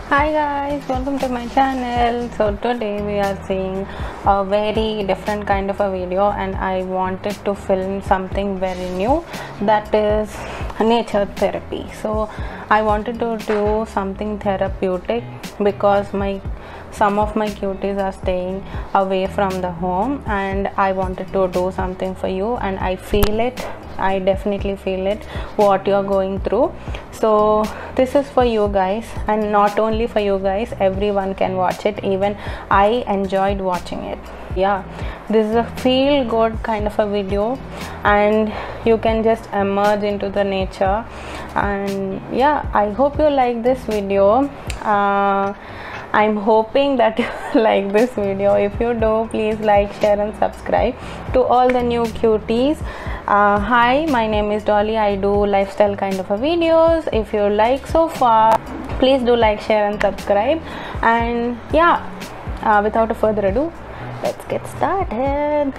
Hi guys, welcome to my channel. So today we are seeing a very different kind of a video, and I wanted to film something very new, that is nature therapy. So I wanted to do something therapeutic because some of my cuties are staying away from the home, and I wanted to do something for you, and I definitely feel it what you're going through. So this is for you guys, and not only for you guys, everyone can watch it. Even I enjoyed watching it. Yeah, this is a feel good kind of a video, and you can just emerge into the nature. And yeah, I hope you like this video. I'm hoping that you like this video. If you do, please like, share and subscribe. To all the new cuties, hi, my name is Dolly. I do lifestyle kind of a videos. If you like so far, please do like, share and subscribe. And yeah, without a further ado, let's get started.